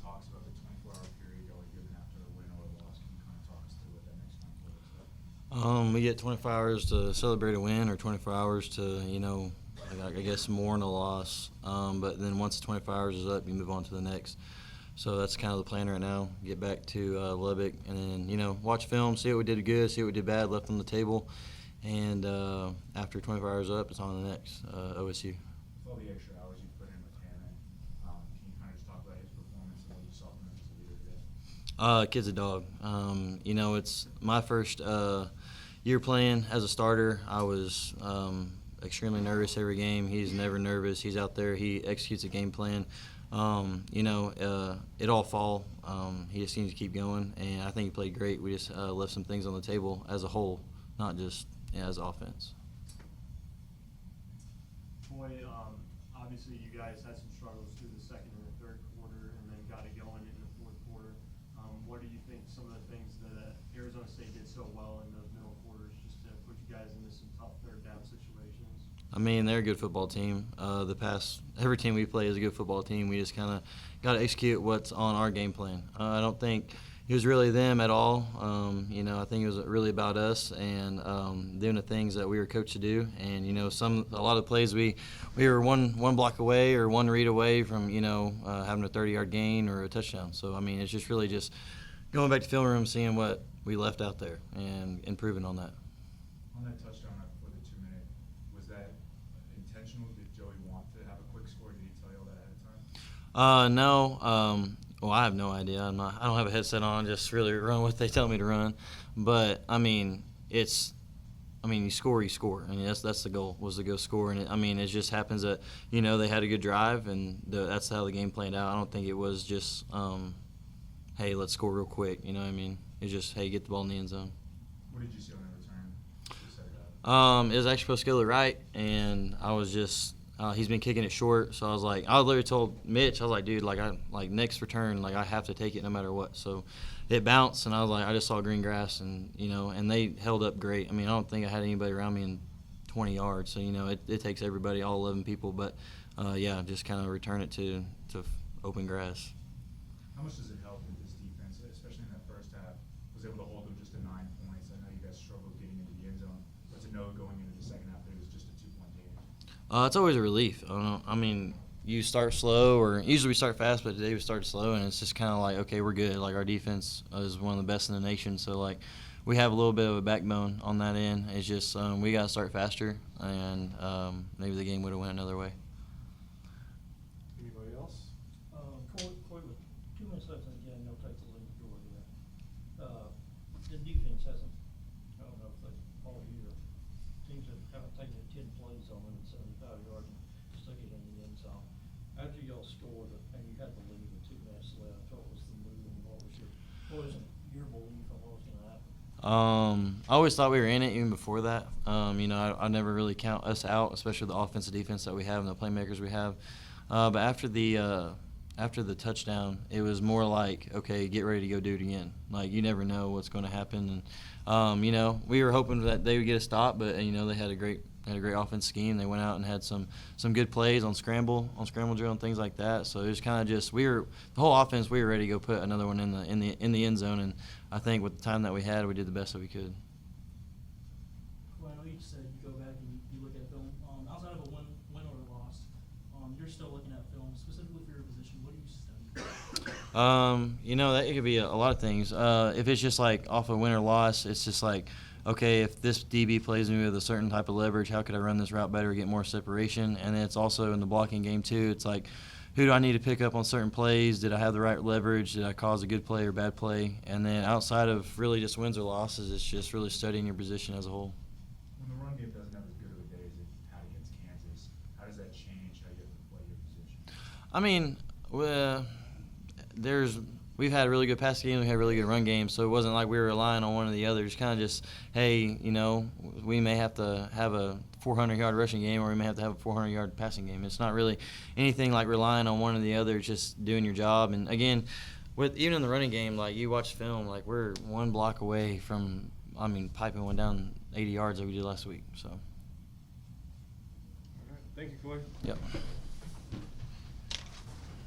talks about the 24-hour period y'all are given after a win or a loss. Can you kind of talk us through what that next 24 looks like? We get 24 hours to celebrate a win or 24 hours to, I guess mourn a loss. But then once the 24 hours is up, you move on to the next. So that's kind of the plan right now. Get back to Lubbock and then, watch film, see what we did good, see what we did bad, left on the table. And after 24 hours up, it's on to the next, OSU. With all the extra hours you put in with Hammond, can you kind of just talk about his performance and what you saw from him as a leader today? Kid's a dog. It's my first year playing as a starter. I was extremely nervous every game. He's never nervous. He's out there. He executes a game plan. It all fall. He just seems to keep going, and I think he played great. We just left some things on the table as a whole, not just as offense. Boy, obviously you guys had some struggles through the second and the third quarter and then got it going in the fourth quarter. What do you think some of the things that Arizona State did so well in those middle quarters just to put you guys into some tough third down situations? I mean, they're a good football team. Every team we play is a good football team. We just kind of got to execute what's on our game plan. I don't think it was really them at all. I think it was really about us and doing the things that we were coached to do. And a lot of plays we were one block away or one read away from having a 30-yard gain or a touchdown. So I mean, it's just really just going back to film room, seeing what we left out there and improving on that. On that touchdown right before the 2-minute, was that intentional? Did Joey want to have a quick score? Did he tell you all that ahead of time? No. Well, I have no idea. I don't have a headset on. I just really run what they tell me to run. But I mean, you score, you score. I mean, that's the goal, was to go score. And it just happens that they had a good drive, and that's how the game played out. I don't think it was just, hey, let's score real quick. You know what I mean? It's just, hey, get the ball in the end zone. What did you see on the return to set it up? It was actually supposed to go to the right, and I was just. He's been kicking it short, so I literally told Mitch, I was like, dude, next return, I have to take it no matter what. So it bounced, and I was like, I just saw green grass, and and they held up great. I mean, I don't think I had anybody around me in 20 yards, so it takes everybody, all 11 people, but just kind of return it to open grass. How much does it help with this defense, especially in that first half, was able to hold them just to 9 points? I know you guys struggled getting into the end zone, but to know going into the second half that it was just a 2-point game. It's always a relief. I don't know. I mean, you start slow, or usually we start fast, but today we started slow, and it's just kind of like, okay, we're good. Our defense is one of the best in the nation, so we have a little bit of a backbone on that end. It's just we got to start faster, and maybe the game would have went another way. Anybody else? Coy, with 2 minutes left in the game, they'll take the lead Georgia. The defense hasn't, I don't know if they all year, seems to haven't taken 10 plays on them at 75 yards and stuck it in the end zone. After y'all scored and you had the lead with 2 minutes left, what was the move and what was your belief on what was going to happen? I always thought we were in it even before that. I never really count us out, especially the offensive defense that we have and the playmakers we have. But after the touchdown, it was more like, okay, get ready to go do it again. You never know what's going to happen. And we were hoping that they would get a stop, but they had a great offense scheme. They went out and had some good plays on scramble drill and things like that. So it was kind of just the whole offense. We were ready to go put another one in the end zone. And I think with the time that we had, we did the best that we could. Well, I know you said you go back and you look at film. Outside of a win or a loss, you're still looking at film specifically for your position. What do you study? That it could be a lot of things. If it's just off a win or loss, it's just okay, if this DB plays me with a certain type of leverage, how could I run this route better, get more separation? And then it's also in the blocking game too. It's who do I need to pick up on certain plays? Did I have the right leverage? Did I cause a good play or bad play? And then outside of really just wins or losses, it's just really studying your position as a whole. When the run game doesn't have as good of a day as it had against Kansas, how does that change how you have to play your position? I mean, we've had really good pass games, we had really good run games, so it wasn't like we were relying on one or the other. It's kind of just, hey, we may have to have a 400-yard rushing game, or we may have to have a 400-yard passing game. It's not really anything like relying on one or the other. It's just doing your job. And again, even in the running game, you watch film, we're one block away from, piping one down 80 yards like we did last week. So. All right. Thank you, Coy. Yep.